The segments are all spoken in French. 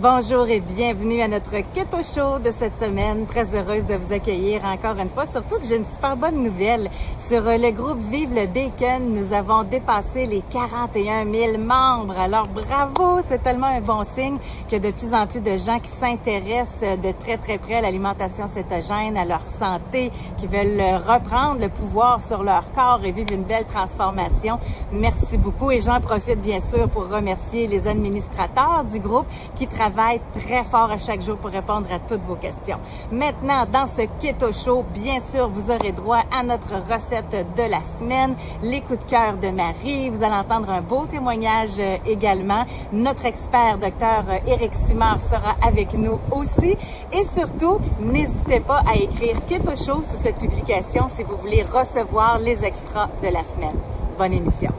Bonjour et bienvenue à notre Keto Show de cette semaine. Très heureuse de vous accueillir encore une fois. Surtout que j'ai une super bonne nouvelle. Sur le groupe Vive le Bacon, nous avons dépassé les 41 000 membres. Alors bravo, c'est tellement un bon signe que de plus en plus de gens qui s'intéressent de très très près à l'alimentation cétogène, à leur santé, qui veulent reprendre le pouvoir sur leur corps et vivre une belle transformation. Merci beaucoup et j'en profite bien sûr pour remercier les administrateurs du groupe qui travaille très fort à chaque jour pour répondre à toutes vos questions. Maintenant, dans ce Keto Show, bien sûr, vous aurez droit à notre recette de la semaine, les coups de cœur de Marie. Vous allez entendre un beau témoignage également. Notre expert, Dr Éric Simard, sera avec nous aussi. Et surtout, n'hésitez pas à écrire Keto Show sous cette publication si vous voulez recevoir les extras de la semaine. Bonne émission.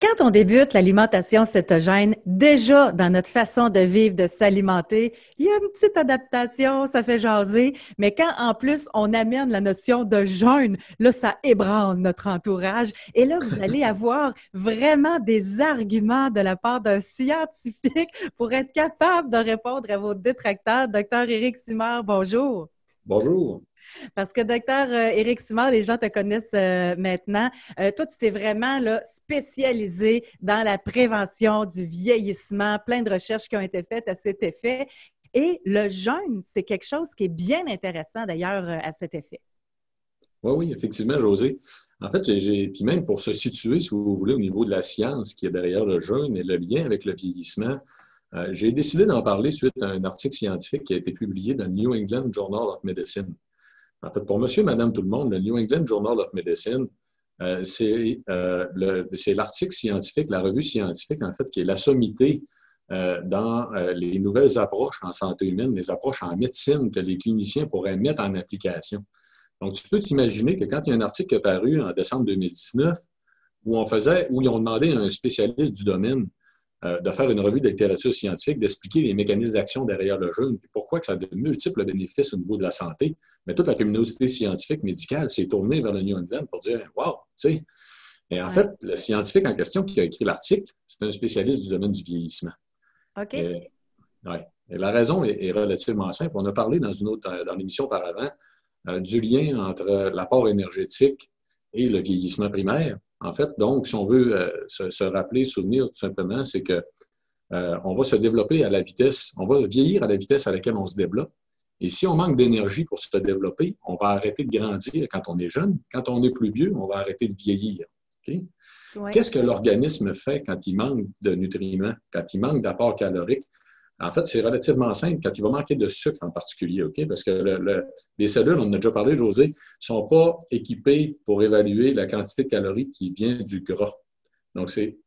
Quand on débute l'alimentation cétogène, déjà dans notre façon de vivre, de s'alimenter, il y a une petite adaptation, ça fait jaser, mais quand en plus on amène la notion de jeûne, là ça ébranle notre entourage et là vous allez avoir vraiment des arguments de la part d'un scientifique pour être capable de répondre à vos détracteurs. Docteur Éric Simard, bonjour. Bonjour. Parce que docteur Éric Simard, les gens te connaissent maintenant. Toi, tu t'es vraiment là, spécialisé dans la prévention du vieillissement, plein de recherches qui ont été faites à cet effet. Et le jeûne, c'est quelque chose qui est bien intéressant d'ailleurs à cet effet. Oui, effectivement, Josée. En fait, puis même pour se situer, si vous voulez, au niveau de la science qui est derrière le jeûne et le lien avec le vieillissement, j'ai décidé d'en parler suite à un article scientifique qui a été publié dans le New England Journal of Medicine. En fait, pour monsieur, madame, tout le monde, le New England Journal of Medicine, c'est l'article scientifique, la revue scientifique, en fait, qui est la sommité dans les nouvelles approches en santé humaine, les approches en médecine que les cliniciens pourraient mettre en application. Donc, tu peux t'imaginer que quand il y a un article qui est paru en décembre 2019 où ils ont demandé à un spécialiste du domaine de faire une revue de littérature scientifique, d'expliquer les mécanismes d'action derrière le jeûne, puis pourquoi que ça a de multiples bénéfices au niveau de la santé. Mais toute la communauté scientifique médicale s'est tournée vers le New England pour dire « Wow! » tu sais. Et en fait, le scientifique en question qui a écrit l'article, c'est un spécialiste du domaine du vieillissement. OK. Et la raison est relativement simple. On a parlé dans l'émission auparavant du lien entre l'apport énergétique et le vieillissement primaire. En fait, donc, si on veut se rappeler, souvenir tout simplement, c'est que on va se développer à la vitesse, on va vieillir à la vitesse à laquelle on se développe. Et si on manque d'énergie pour se développer, on va arrêter de grandir quand on est jeune. Quand on est plus vieux, on va arrêter de vieillir. Okay? Ouais. Qu'est-ce que l'organisme fait quand il manque de nutriments, quand il manque d'apport calorique? En fait, c'est relativement simple quand il va manquer de sucre en particulier, OK? Parce que les cellules, on en a déjà parlé, José, ne sont pas équipées pour évaluer la quantité de calories qui vient du gras. Donc, c'est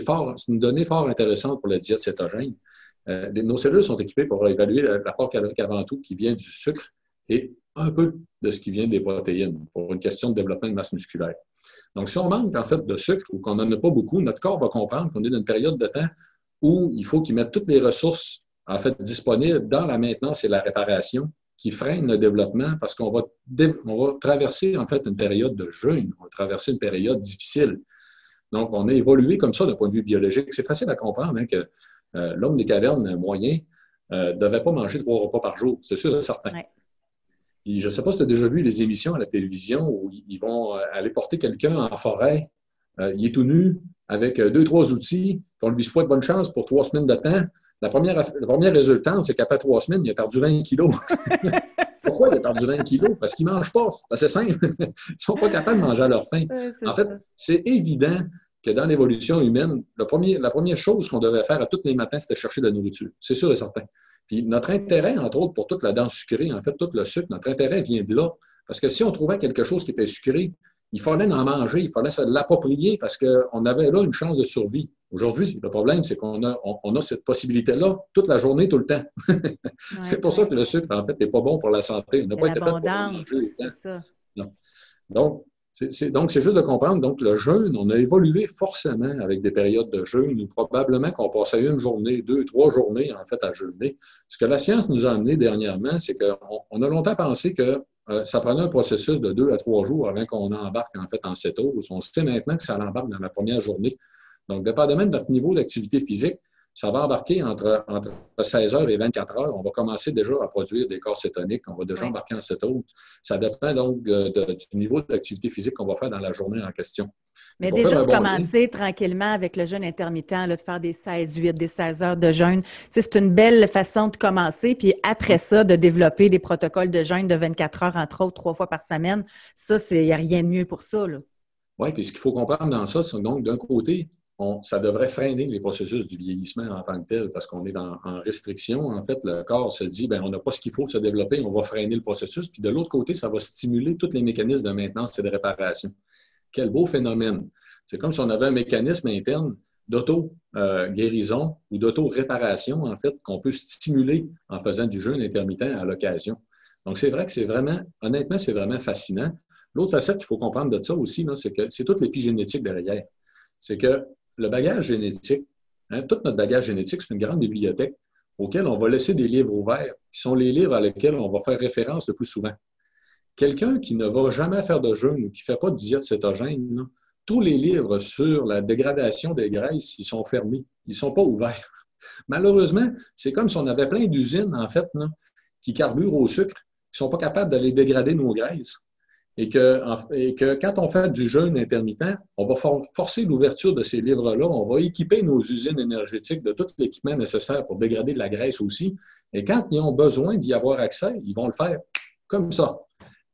fort, c'est une donnée fort intéressante pour la diète cétogène. Nos cellules sont équipées pour évaluer l'apport calorique avant tout qui vient du sucre et un peu de ce qui vient des protéines pour une question de développement de masse musculaire. Donc, si on manque en fait de sucre ou qu'on n'en a pas beaucoup, notre corps va comprendre qu'on est dans une période de temps où il faut qu'ils mettent toutes les ressources en fait, disponibles dans la maintenance et la réparation qui freinent le développement parce qu'on va traverser en fait une période de jeûne, on va traverser une période difficile. Donc, on a évolué comme ça d'un point de vue biologique. C'est facile à comprendre hein, que l'homme des cavernes moyen ne devait pas manger 3 repas par jour, c'est sûr et certain. Ouais. Et je ne sais pas si tu as déjà vu les émissions à la télévision où ils vont aller porter quelqu'un en forêt, il est tout nu, avec 2-3 outils, qu'on lui souhaite bonne chance pour 3 semaines de temps. La première résultante, c'est qu'après 3 semaines, il a perdu 20 kilos. Pourquoi il a perdu 20 kilos? Parce qu'ils ne mangent pas. C'est assez simple. Ils ne sont pas capables de manger à leur faim. En fait, c'est évident que dans l'évolution humaine, la première chose qu'on devait faire à tous les matins, c'était chercher de la nourriture. C'est sûr et certain. Puis notre intérêt, entre autres, pour toute la danse sucrée, en fait, tout le sucre, notre intérêt vient de là. Parce que si on trouvait quelque chose qui était sucré, il fallait en manger, il fallait se l'approprier parce qu'on avait là une chance de survie. Aujourd'hui, le problème, c'est qu'on a cette possibilité-là toute la journée, tout le temps. C'est pour ça que le sucre, en fait, n'est pas bon pour la santé. Il n'a pas été fait pour manger tout le temps. Non. Donc, c'est juste de comprendre. Donc, le jeûne, on a évolué forcément avec des périodes de jeûne ou probablement qu'on passait une journée, 2, 3 journées, en fait, à jeûner. Ce que la science nous a amené dernièrement, c'est qu'on a longtemps pensé que ça prenait un processus de 2 à 3 jours avant qu'on embarque, en fait, en cétose. On sait maintenant que ça embarque dans la première journée. Donc, dépendamment de notre niveau d'activité physique, ça va embarquer entre 16 heures et 24 heures. On va commencer déjà à produire des corps cétoniques. On va déjà embarquer en cétose. Ça dépend donc du niveau d'activité physique qu'on va faire dans la journée en question. Mais déjà, de commencer tranquillement avec le jeûne intermittent, là, de faire des 16-8, des 16 heures de jeûne, c'est une belle façon de commencer. Puis après ça, de développer des protocoles de jeûne de 24 heures, entre autres, 3 fois par semaine. Ça, il n'y a rien de mieux pour ça. Oui, puis ce qu'il faut comprendre dans ça, c'est donc d'un côté, ça devrait freiner les processus du vieillissement en tant que tel parce qu'on est en restriction. En fait, le corps se dit, bien, on n'a pas ce qu'il faut se développer, on va freiner le processus. Puis de l'autre côté, ça va stimuler tous les mécanismes de maintenance et de réparation. Quel beau phénomène. C'est comme si on avait un mécanisme interne d'auto-guérison ou d'auto-réparation, en fait, qu'on peut stimuler en faisant du jeûne intermittent à l'occasion. Donc, c'est vrai que honnêtement, c'est vraiment fascinant. L'autre facette qu'il faut comprendre de ça aussi, là, c'est que c'est toute l'épigénétique derrière. C'est que le bagage génétique, tout notre bagage génétique, c'est une grande bibliothèque auquel on va laisser des livres ouverts, qui sont les livres à lesquels on va faire référence le plus souvent. Quelqu'un qui ne va jamais faire de jeûne ou qui ne fait pas de diète cétogène, là, tous les livres sur la dégradation des graisses, ils sont fermés, ils ne sont pas ouverts. Malheureusement, c'est comme si on avait plein d'usines, en fait, là, qui carburent au sucre, qui ne sont pas capables d'aller dégrader nos graisses. Et que quand on fait du jeûne intermittent, on va forcer l'ouverture de ces livres-là, on va équiper nos usines énergétiques de tout l'équipement nécessaire pour dégrader de la graisse aussi. Et quand ils ont besoin d'y avoir accès, ils vont le faire comme ça.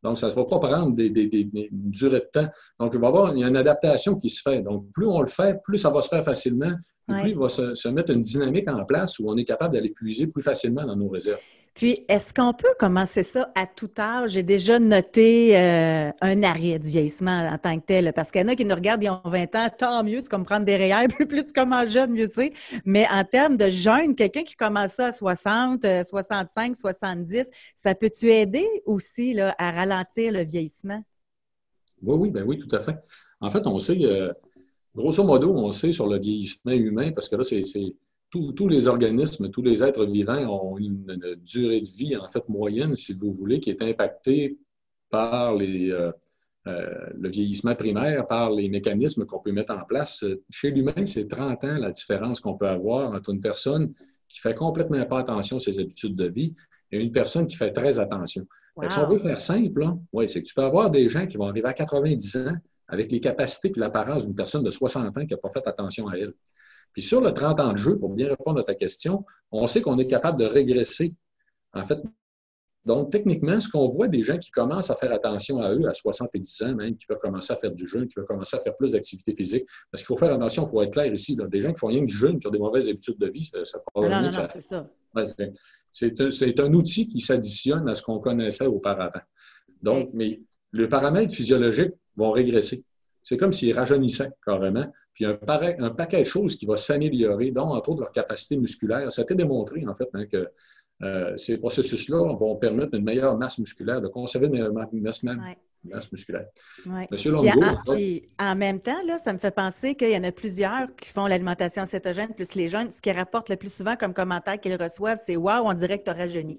Donc, ça ne va pas prendre une durée de temps. Donc, il y a une adaptation qui se fait. Donc, plus on le fait, plus ça va se faire facilement, plus il va se mettre une dynamique en place où on est capable d'aller puiser plus facilement dans nos réserves. Puis, est-ce qu'on peut commencer ça à tout âge? J'ai déjà noté un arrêt du vieillissement en tant que tel, parce qu'il y en a qui nous regardent, ils ont 20 ans, tant mieux, c'est comme prendre des REER, plus tu commences jeune, mieux c'est. Mais en termes de jeûne, quelqu'un qui commence ça à 60, 65, 70, ça peut-tu aider aussi là, à ralentir le vieillissement? Oui, tout à fait. En fait, on sait, grosso modo, on sait sur le vieillissement humain, parce que là, tous les organismes, tous les êtres vivants ont une durée de vie, en fait, moyenne, si vous voulez, qui est impactée par le vieillissement primaire, par les mécanismes qu'on peut mettre en place. Chez l'humain, c'est 30 ans la différence qu'on peut avoir entre une personne qui fait complètement pas attention à ses habitudes de vie et une personne qui fait très attention. Wow. Si on veut faire simple, c'est que tu peux avoir des gens qui vont arriver à 90 ans avec les capacités et l'apparence d'une personne de 60 ans qui n'a pas fait attention à elle. Puis sur le 30 ans de jeu, pour bien répondre à ta question, on sait qu'on est capable de régresser. En fait, donc techniquement, ce qu'on voit des gens qui commencent à faire attention à eux à 70 ans même, qui peuvent commencer à faire du jeûne, qui peuvent commencer à faire plus d'activité physique, parce qu'il faut faire attention, il faut être clair ici, là, des gens qui font rien que du jeûne, qui ont des mauvaises habitudes de vie, ça probablement que ça... c'est ça. Ouais, c'est un outil qui s'additionne à ce qu'on connaissait auparavant. Donc, mais les paramètres physiologiques vont régresser. C'est comme s'ils rajeunissaient carrément. Puis un paquet de choses qui va s'améliorer, dont entre autres leur capacité musculaire. Ça a été démontré, en fait, que ces processus-là vont permettre une meilleure masse musculaire, de conserver une meilleure masse musculaire. Ouais. Monsieur Longo. Puis en même temps, là, ça me fait penser qu'il y en a plusieurs qui font l'alimentation cétogène plus les jeunes. Ce qu'ils rapportent le plus souvent comme commentaire qu'ils reçoivent, c'est « Wow, on dirait que tu as rajeuni ».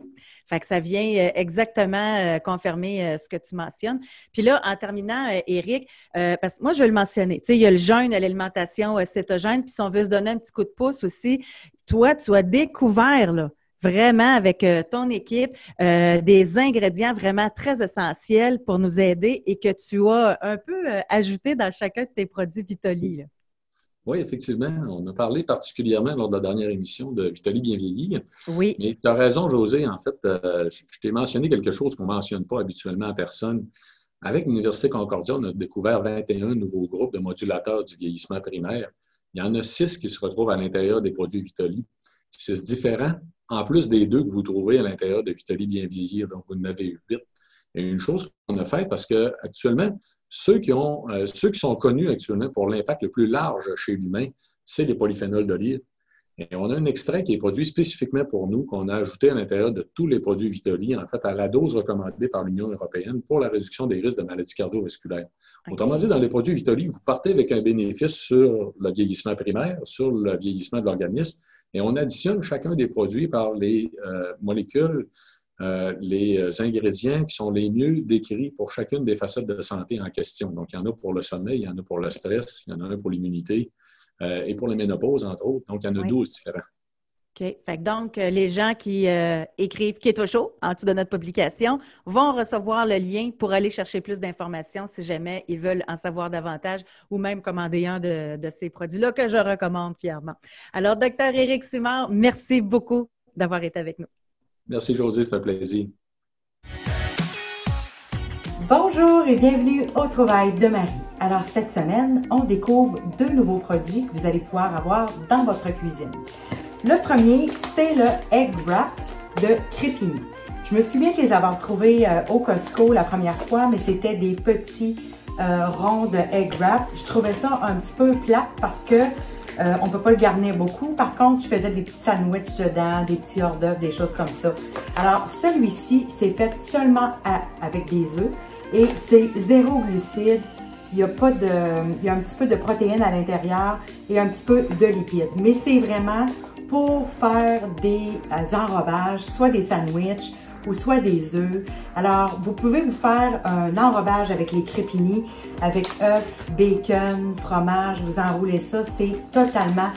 Fait que ça vient exactement confirmer ce que tu mentionnes. Puis là, en terminant, Éric, parce que moi, je veux le mentionner. Tu sais, il y a le jeûne, l'alimentation cétogène, puis si on veut se donner un petit coup de pouce aussi, toi, tu as découvert, là, vraiment avec ton équipe, des ingrédients vraiment très essentiels pour nous aider et que tu as un peu ajouté dans chacun de tes produits Vitoli. Là. Oui, effectivement. On a parlé particulièrement lors de la dernière émission de Vitoli bien vieilli. Oui. Mais tu as raison, Josée. En fait, je t'ai mentionné quelque chose qu'on ne mentionne pas habituellement à personne. Avec l'Université Concordia, on a découvert 21 nouveaux groupes de modulateurs du vieillissement primaire. Il y en a 6 qui se retrouvent à l'intérieur des produits Vitoli. 6 différents, en plus des 2 que vous trouvez à l'intérieur de Vitoli bien vieillir, donc vous en avez 8. Et une chose qu'on a faite, parce qu'actuellement, ceux qui sont connus actuellement pour l'impact le plus large chez l'humain, c'est les polyphénols d'olive. Et on a un extrait qui est produit spécifiquement pour nous, qu'on a ajouté à l'intérieur de tous les produits Vitali, en fait, à la dose recommandée par l'Union européenne pour la réduction des risques de maladies cardiovasculaires. Okay. Autrement dit, dans les produits Vitali, vous partez avec un bénéfice sur le vieillissement primaire, sur le vieillissement de l'organisme, et on additionne chacun des produits par les molécules, les ingrédients qui sont les mieux décrits pour chacune des facettes de santé en question. Donc, il y en a pour le sommeil, il y en a pour le stress, il y en a un pour l'immunité, et pour les ménopauses, entre autres. Donc, il y en a 12 différents. OK. Fait que donc, les gens qui écrivent Keto Show en dessous de notre publication vont recevoir le lien pour aller chercher plus d'informations si jamais ils veulent en savoir davantage ou même commander un de ces produits-là que je recommande fièrement. Alors, Dr. Éric Simard, merci beaucoup d'avoir été avec nous. Merci, Josée. C'est un plaisir. Bonjour et bienvenue aux Trouvailles de Marie. Alors, cette semaine, on découvre 2 nouveaux produits que vous allez pouvoir avoir dans votre cuisine. Le premier, c'est le Egg Wrap de Crépini. Je me souviens de les avoir trouvés au Costco la première fois, mais c'était des petits ronds de Egg Wrap. Je trouvais ça un petit peu plat parce que on ne peut pas le garnir beaucoup. Par contre, je faisais des petits sandwichs dedans, des petits hors d'œuvre, des choses comme ça. Alors, celui-ci, c'est fait seulement avec des œufs et c'est 0 glucides. Il y a un petit peu de protéines à l'intérieur et un petit peu de lipides. Mais c'est vraiment pour faire des enrobages, soit des sandwichs ou soit des œufs. Alors, vous pouvez vous faire un enrobage avec les crépini, avec œufs, bacon, fromage, vous enroulez ça, c'est totalement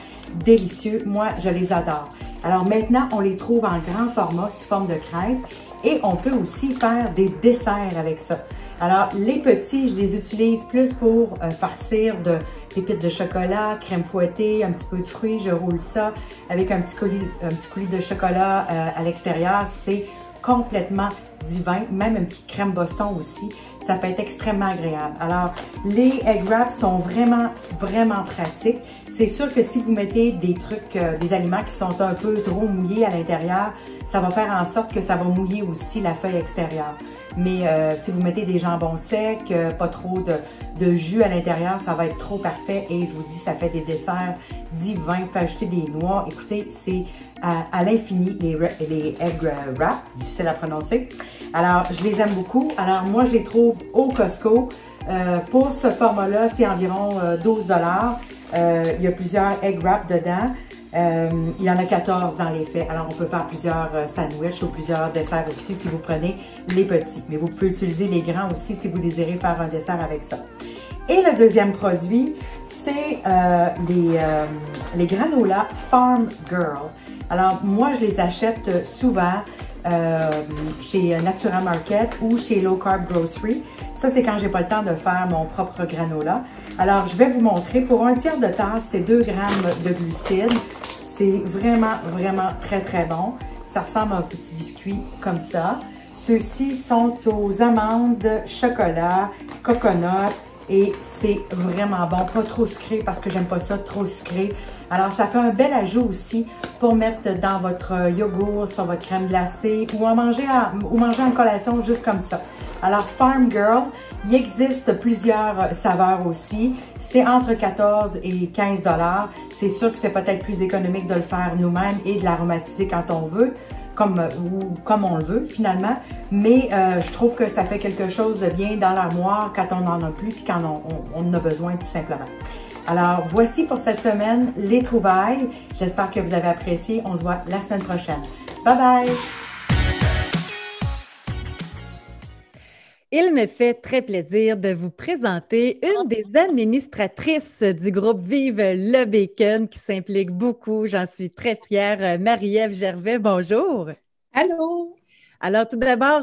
délicieux. Moi, je les adore. Alors maintenant, on les trouve en grand format sous forme de crêpes et on peut aussi faire des desserts avec ça. Alors, les petits, je les utilise plus pour farcir de pépites de chocolat, crème fouettée, un petit peu de fruits. Je roule ça avec un petit coulis de chocolat à l'extérieur. C'est complètement divin. Même une petite crème Boston aussi. Ça peut être extrêmement agréable. Alors, les Egg Wraps sont vraiment, vraiment pratiques. C'est sûr que si vous mettez des trucs, des aliments qui sont un peu trop mouillés à l'intérieur, ça va faire en sorte que ça va mouiller aussi la feuille extérieure. Mais si vous mettez des jambons secs, pas trop de jus à l'intérieur, ça va être trop parfait. Et je vous dis, ça fait des desserts divins. Vous pouvez ajouter des noix. Écoutez, c'est à l'infini, les Egg Wraps, difficile à prononcer. Alors, je les aime beaucoup. Alors, moi, je les trouve au Costco. Pour ce format-là, c'est environ 12 $. Il y a plusieurs Egg Wraps dedans. Il y en a 14 dans les faits. Alors, on peut faire plusieurs sandwichs ou plusieurs desserts aussi si vous prenez les petits. Mais vous pouvez utiliser les grands aussi si vous désirez faire un dessert avec ça. Et le deuxième produit, c'est les granolas Farm Girl. Alors, moi, je les achète souvent chez Natura Market ou chez Low Carb Grocery. Ça, c'est quand j'ai pas le temps de faire mon propre granola. Alors, je vais vous montrer. Pour un tiers de tasse, c'est 2 grammes de glucides. C'est vraiment, vraiment très, très bon. Ça ressemble à un petit biscuit comme ça. Ceux-ci sont aux amandes, chocolat, coconut et c'est vraiment bon. Pas trop sucré parce que j'aime pas ça trop sucré. Alors, ça fait un bel ajout aussi pour mettre dans votre yogourt, sur votre crème glacée ou manger en collation juste comme ça. Alors, Farm Girl, il existe plusieurs saveurs aussi. C'est entre 14 et 15 $. C'est sûr que c'est peut-être plus économique de le faire nous-mêmes et de l'aromatiser quand on veut, comme on le veut finalement. Mais je trouve que ça fait quelque chose de bien dans l'armoire quand on n'en a plus puis quand on en a besoin tout simplement. Alors, voici pour cette semaine les trouvailles. J'espère que vous avez apprécié. On se voit la semaine prochaine. Bye bye! Il me fait très plaisir de vous présenter une des administratrices du groupe Vive le Bacon qui s'implique beaucoup. J'en suis très fière. Marie-Ève Gervais, bonjour. Allô. Alors, tout d'abord,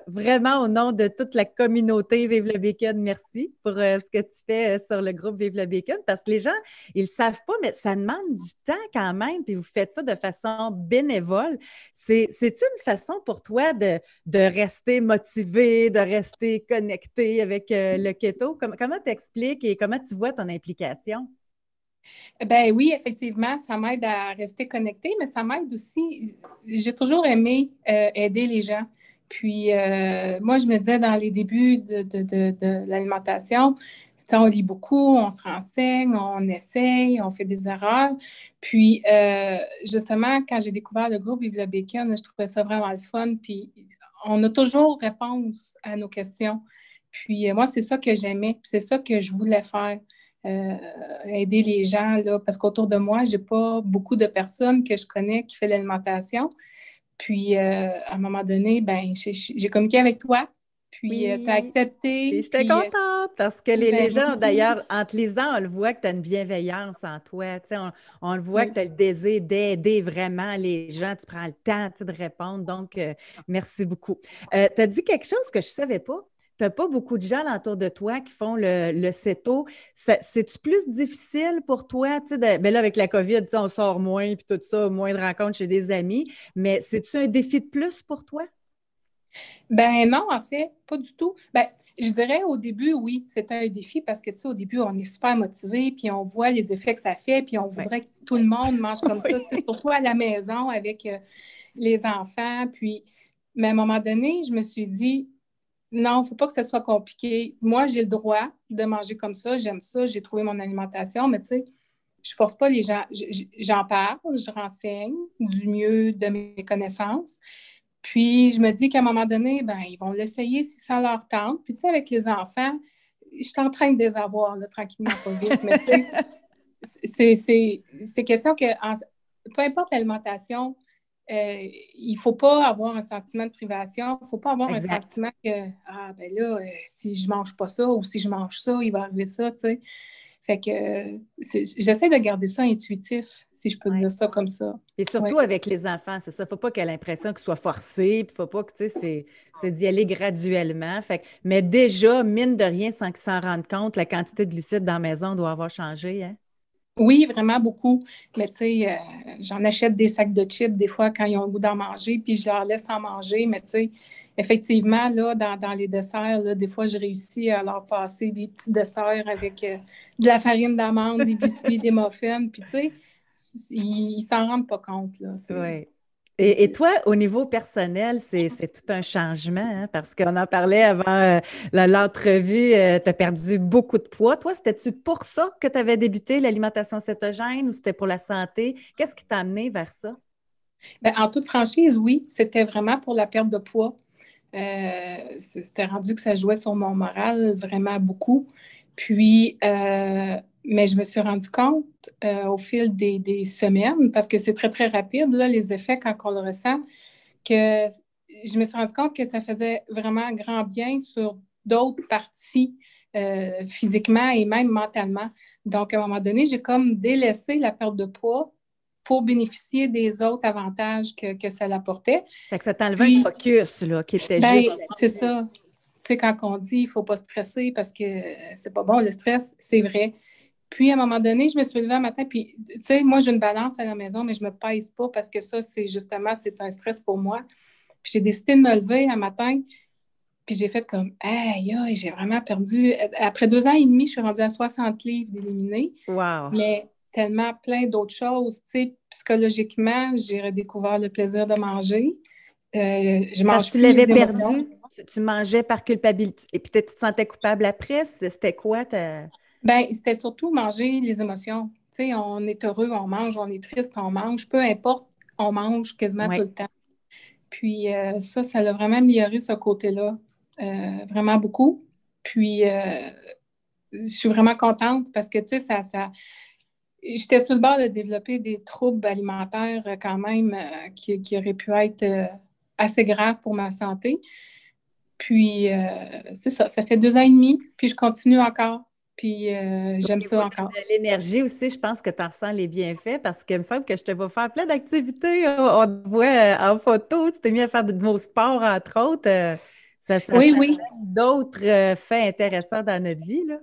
vraiment au nom de toute la communauté Vive le Bacon, merci pour ce que tu fais sur le groupe Vive le Bacon parce que les gens, ils ne savent pas, mais ça demande du temps quand même, puis vous faites ça de façon bénévole. C'est-tu une façon pour toi de rester motivé, de rester connecté avec le keto? Comment t'expliques et comment tu vois ton implication? Ben oui, effectivement, ça m'aide à rester connectée, mais ça m'aide aussi. J'ai toujours aimé aider les gens. Puis moi, je me disais dans les débuts de l'alimentation, tu on lit beaucoup, on se renseigne, on essaye, on fait des erreurs. Puis, justement, quand j'ai découvert le groupe Vive le Bacon, je trouvais ça vraiment le fun. Puis, on a toujours réponse à nos questions. Puis, moi, c'est ça que j'aimais. Puis, c'est ça que je voulais faire. Aider les gens, là, parce qu'autour de moi, j'ai pas beaucoup de personnes que je connais qui font l'alimentation. Puis, à un moment donné, ben, j'ai communiqué avec toi. Puis, Oui. tu as accepté. Puis j'étais Puis, contente parce que les ben, moi gens, aussi. d'ailleurs, en te lisant, on le voit que tu as une bienveillance en toi. Tu sais, on le voit Oui. que tu as le désir d'aider vraiment les gens. Tu prends le temps, tu sais, de répondre. Donc, merci beaucoup. Tu as dit quelque chose que je ne savais pas. Tu n'as pas beaucoup de gens autour de toi qui font le CETO. C'est-tu plus difficile pour toi? Tu sais, ben là, avec la COVID, tu sais, on sort moins, puis tout ça, moins de rencontres chez des amis. Mais c'est-tu un défi de plus pour toi? Ben non, en fait, pas du tout. Ben, je dirais au début, oui, c'était un défi parce que, tu sais, au début, on est super motivé, puis on voit les effets que ça fait, puis on voudrait que tout le monde mange comme ça, tu sais, surtout à la maison avec les enfants. Puis, mais à un moment donné, je me suis dit, non, il ne faut pas que ce soit compliqué. Moi, j'ai le droit de manger comme ça, j'ai trouvé mon alimentation, mais tu sais, je ne force pas les gens. J'en parle, je renseigne du mieux de mes connaissances. Puis, je me dis qu'à un moment donné, ben, ils vont l'essayer si ça leur tente. Puis, tu sais, avec les enfants, je suis en train de les avoir, là, tranquillement, pas vite. Mais, tu sais, c'est question que, peu importe l'alimentation, il ne faut pas avoir un sentiment de privation. Il ne faut pas avoir un Exact. sentiment que, ah, ben là, si je ne mange pas ça ou si je mange ça, il va arriver ça, tu sais. Fait que j'essaie de garder ça intuitif, si je peux Ouais. dire ça comme ça. Et surtout Ouais. avec les enfants, c'est ça. Il ne faut pas qu'elle ait l'impression qu'il soit forcé, il ne faut pas que, tu sais, c'est d'y aller graduellement. Mais déjà, mine de rien, sans qu'ils s'en rendent compte, la quantité de glucides dans la maison doit avoir changé, hein? Oui, vraiment beaucoup. Mais tu sais, j'en achète des sacs de chips des fois quand ils ont le goût d'en manger, puis je leur laisse en manger. Mais tu sais, effectivement, là, dans les desserts, là, des fois, je réussis à leur passer des petits desserts avec de la farine d'amande, des biscuits, des muffins. Puis tu sais, ils s'en rendent pas compte, là. Oui. Et toi, au niveau personnel, c'est tout un changement, hein, parce qu'on en parlait avant l'entrevue, tu as perdu beaucoup de poids. Toi, c'était-tu pour ça que tu avais débuté l'alimentation cétogène ou c'était pour la santé? Qu'est-ce qui t'a amené vers ça? Ben, en toute franchise, oui, c'était vraiment pour la perte de poids. C'était rendu que ça jouait sur mon moral vraiment beaucoup. Puis, mais je me suis rendu compte au fil des semaines, parce que c'est très, très rapide, là, les effets quand on le ressent, que je me suis rendu compte que ça faisait vraiment grand bien sur d'autres parties physiquement et même mentalement. Donc, à un moment donné, j'ai comme délaissé la perte de poids pour bénéficier des autres avantages que ça l'apportait. Fait que ça t'enlevait un Puis, focus là, qui était ben, juste c'est ça. Tu sais, quand on dit il ne faut pas stresser parce que c'est pas bon, le stress, c'est vrai. Puis, à un moment donné, je me suis levée un matin, puis, tu sais, moi, j'ai une balance à la maison, mais je ne me pèse pas parce que ça, c'est justement, c'est un stress pour moi. Puis, j'ai décidé de me lever un matin, puis j'ai fait comme, aïe, aïe, j'ai vraiment perdu. Après 2 ans et demi, je suis rendue à 60 livres d'éliminés, wow. mais tellement plein d'autres choses. Tu sais, psychologiquement, j'ai redécouvert le plaisir de manger. Je Parce mange que tu plus l'avais les émotions. perdu, tu mangeais par culpabilité. Et puis, tu te sentais coupable après. C'était quoi? Ben, c'était surtout manger les émotions. Tu sais, on est heureux, on mange, on est triste, on mange. Peu importe, on mange quasiment tout Oui. le temps. Puis ça l'a vraiment amélioré ce côté-là, vraiment beaucoup. Puis je suis vraiment contente parce que, tu sais, j'étais sur le bord de développer des troubles alimentaires quand même qui auraient pu être assez graves pour ma santé. Puis, c'est ça, ça fait 2 ans et demi, puis je continue encore, puis Au j'aime niveau ça encore. de l'énergie aussi, je pense que tu en ressens les bienfaits parce qu'il me semble que je te vois faire plein d'activités. On te voit en photo, tu t'es mis à faire de nouveaux sports, entre autres. Ça Oui, amène oui. d'autres faits intéressants dans notre vie, là.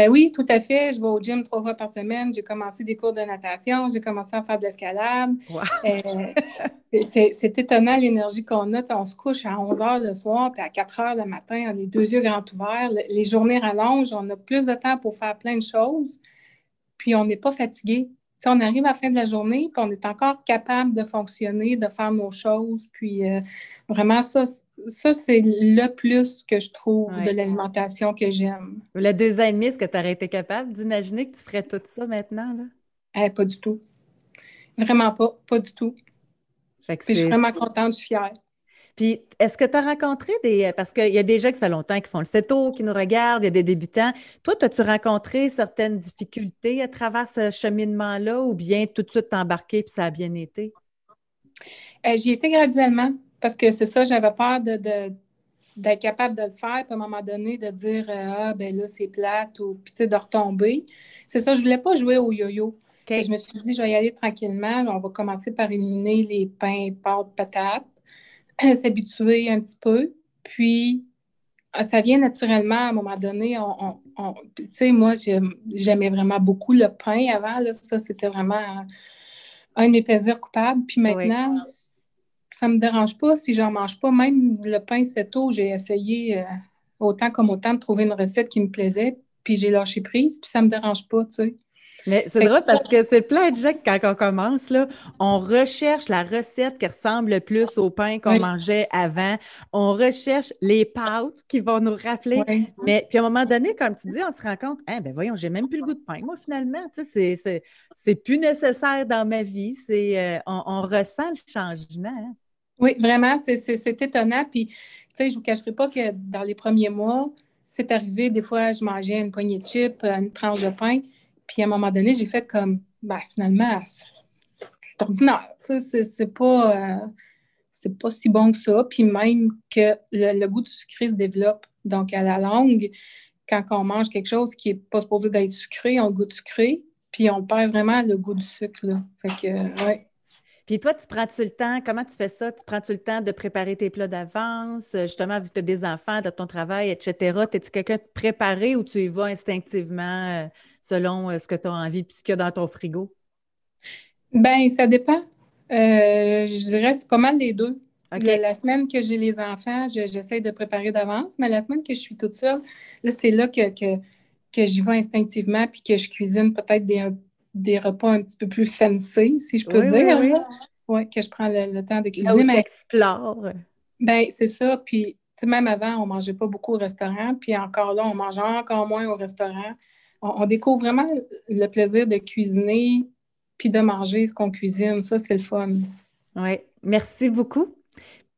Oui, tout à fait. Je vais au gym 3 fois par semaine. J'ai commencé des cours de natation. J'ai commencé à faire de l'escalade. Wow. C'est étonnant l'énergie qu'on a. Tu sais, on se couche à 11 heures le soir, puis à 4 heures le matin, on a les 2 yeux grands ouverts. Les journées rallongent. On a plus de temps pour faire plein de choses. Puis on n'est pas fatigué. Tu sais, on arrive à la fin de la journée, puis on est encore capable de fonctionner, de faire nos choses. Puis vraiment, ça c'est le plus que je trouve de Ouais. l'alimentation que j'aime. Le 2 ans et demi, est-ce que tu aurais été capable d'imaginer que tu ferais tout ça maintenant, là? Pas du tout. Vraiment pas. Pas du tout. Fait que Puis je suis vraiment contente, je suis fière. Puis, est-ce que tu as rencontré des... Parce qu'il y a des gens qui ça fait longtemps qui font le CETO, qui nous regardent, il y a des débutants. Toi, as-tu rencontré certaines difficultés à travers ce cheminement-là ou bien tout de suite t'es embarqué puis ça a bien été? J'y étais graduellement parce que c'est ça, j'avais peur d'être capable de le faire, puis à un moment donné, de dire ah, ben là, c'est plate, ou puis tu sais, de retomber. C'est ça, je voulais pas jouer au yo-yo. Okay. Je me suis dit, je vais y aller tranquillement. On va commencer par éliminer les pains, pâtes, patates, s'habituer un petit peu. Puis, ça vient naturellement à un moment donné. Tu sais, moi, j'aimais vraiment beaucoup le pain avant. Là, ça, c'était vraiment un de mes plaisirs coupables. Puis maintenant, ça ne me dérange pas si j'en mange pas. Même le pain CETO, j'ai essayé autant comme autant de trouver une recette qui me plaisait. Puis j'ai lâché prise, puis ça ne me dérange pas, tu sais. Mais c'est drôle parce que c'est plein de gens que quand on commence, là, on recherche la recette qui ressemble le plus au pain qu'on mangeait avant. On recherche les pâtes qui vont nous rappeler. Mais puis à un moment donné, comme tu dis, on se rend compte, ben voyons, j'ai même plus le goût de pain. Moi, finalement, tu sais, c'est plus nécessaire dans ma vie. On ressent le changement. Hein? Oui, vraiment, c'est étonnant. Puis, tu sais, je ne vous cacherai pas que dans les premiers mois, c'est arrivé, des fois, je mangeais une poignée de chips, une tranche de pain. Puis à un moment donné, j'ai fait comme, finalement, c'est ordinaire. C'est pas si bon que ça. Puis même que le goût du sucré se développe. Donc, à la longue, quand on mange quelque chose qui n'est pas supposé d'être sucré, on a le goût de sucré, puis on perd vraiment le goût du sucre, là. Fait que, ouais. Puis toi, tu prends-tu le temps? Comment tu fais ça? Tu prends-tu le temps de préparer tes plats d'avance? Justement, vu que tu as des enfants, de ton travail, etc. Es-tu quelqu'un de préparé ou tu y vas instinctivement selon ce que tu as envie et ce qu'il y a dans ton frigo? Bien, ça dépend. Je dirais que c'est pas mal les deux. Okay. La semaine que j'ai les enfants, j'essaie de préparer d'avance, mais la semaine que je suis toute seule, là, c'est là que j'y vais instinctivement puis que je cuisine peut-être des repas un petit peu plus fancy, si je peux dire. Oui, que je prends le temps de cuisiner. Là où t'explores. Bien, c'est ça. Puis, même avant, on ne mangeait pas beaucoup au restaurant. Puis encore là, on mange encore moins au restaurant. On découvre vraiment le plaisir de cuisiner puis de manger ce qu'on cuisine. Ça, c'est le fun. Oui. Merci beaucoup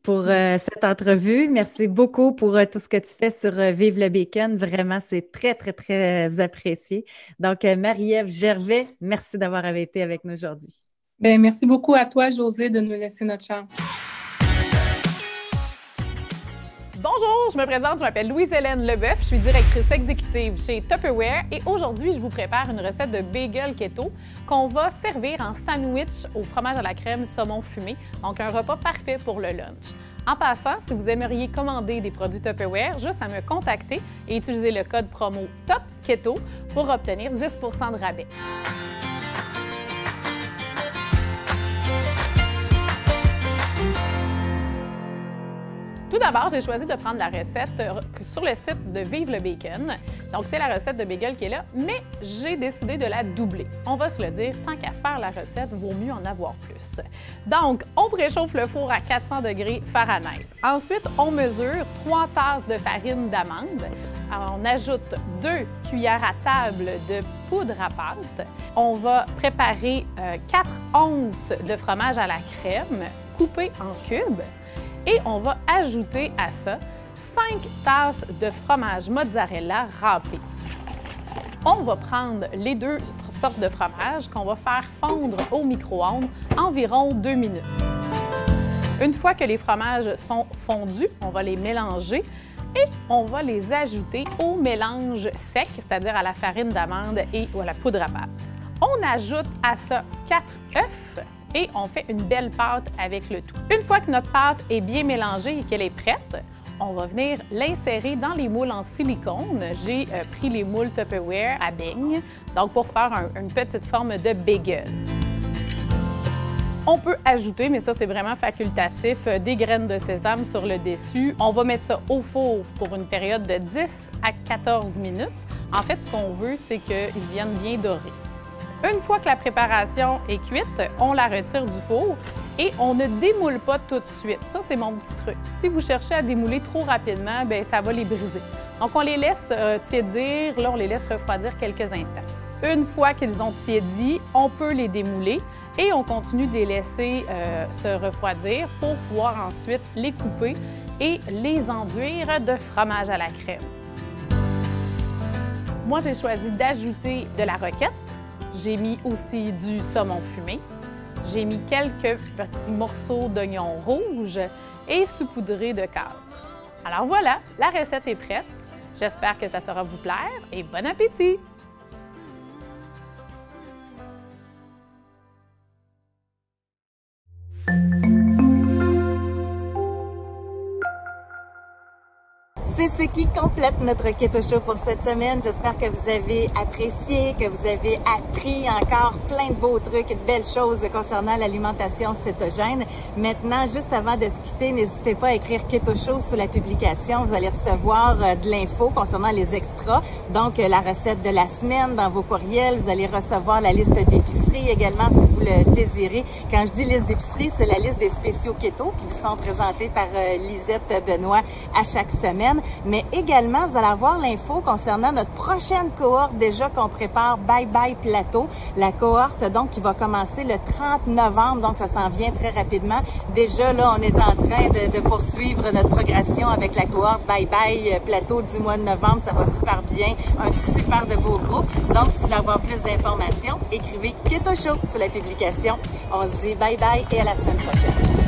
pour cette entrevue. Merci beaucoup pour tout ce que tu fais sur Vive le Bacon. Vraiment, c'est très, très, très apprécié. Donc, Marie-Ève Gervais, merci d'avoir été avec nous aujourd'hui. Bien, merci beaucoup à toi, Josée, de nous laisser notre chance. Bonjour, je me présente, je m'appelle Louise-Hélène Leboeuf, je suis directrice exécutive chez Tupperware et aujourd'hui, je vous prépare une recette de bagel keto qu'on va servir en sandwich au fromage à la crème saumon fumé, donc un repas parfait pour le lunch. En passant, si vous aimeriez commander des produits Tupperware, juste à me contacter et utiliser le code promo TOPKETO pour obtenir 10 % de rabais. Tout d'abord, j'ai choisi de prendre la recette sur le site de Vive le Bacon. Donc, c'est la recette de bagel qui est là, mais j'ai décidé de la doubler. On va se le dire, tant qu'à faire la recette, vaut mieux en avoir plus. Donc, on préchauffe le four à 400 degrés Fahrenheit. Ensuite, on mesure 3 tasses de farine d'amande. On ajoute 2 cuillères à table de poudre à pâte. On va préparer 4 onces de fromage à la crème coupé en cubes. Et on va ajouter à ça 5 tasses de fromage mozzarella râpé. On va prendre les 2 sortes de fromage qu'on va faire fondre au micro-ondes environ 2 minutes. Une fois que les fromages sont fondus, on va les mélanger et on va les ajouter au mélange sec, c'est-à-dire à la farine d'amande et à la poudre à pâte. On ajoute à ça 4 œufs. Et on fait une belle pâte avec le tout. Une fois que notre pâte est bien mélangée et qu'elle est prête, on va venir l'insérer dans les moules en silicone. J'ai pris les moules Tupperware à beignes, donc pour faire une petite forme de bagel. On peut ajouter, mais ça c'est vraiment facultatif, des graines de sésame sur le dessus. On va mettre ça au four pour une période de 10 à 14 minutes. En fait, ce qu'on veut, c'est qu'ils viennent bien dorés. Une fois que la préparation est cuite, on la retire du four Et on ne démoule pas tout de suite. Ça, c'est mon petit truc. Si vous cherchez à démouler trop rapidement, bien, ça va les briser. Donc, on les laisse tiédir. Là, on les laisse refroidir quelques instants. Une fois qu'ils ont tiédi, on peut les démouler et on continue de les laisser se refroidir pour pouvoir ensuite les couper et les enduire de fromage à la crème. Moi, j'ai choisi d'ajouter de la roquette. J'ai mis aussi du saumon fumé. J'ai mis quelques petits morceaux d'oignon rouge et saupoudré de cadre. Alors voilà, la recette est prête. J'espère que ça saura vous plaire et bon appétit! C'est ce qui complète notre Keto Show pour cette semaine. J'espère que vous avez apprécié, que vous avez appris encore plein de beaux trucs et de belles choses concernant l'alimentation cétogène. Maintenant, juste avant de se quitter, n'hésitez pas à écrire Keto Show sous la publication. Vous allez recevoir de l'info concernant les extras. Donc, la recette de la semaine dans vos courriels. Vous allez recevoir la liste d'épicerie également si vous le désirez. Quand je dis liste d'épicerie, c'est la liste des spéciaux keto qui vous sont présentés par Lisette Benoît à chaque semaine. Mais également, vous allez avoir l'info concernant notre prochaine cohorte déjà qu'on prépare Bye Bye Plateau. La cohorte, donc, qui va commencer le 30 novembre, donc ça s'en vient très rapidement. Déjà, là, on est en train de poursuivre notre progression avec la cohorte Bye Bye Plateau du mois de novembre. Ça va super bien, un super de beau groupe. Donc, si vous voulez avoir plus d'informations, écrivez Keto Show sur la publication. On se dit bye bye et à la semaine prochaine.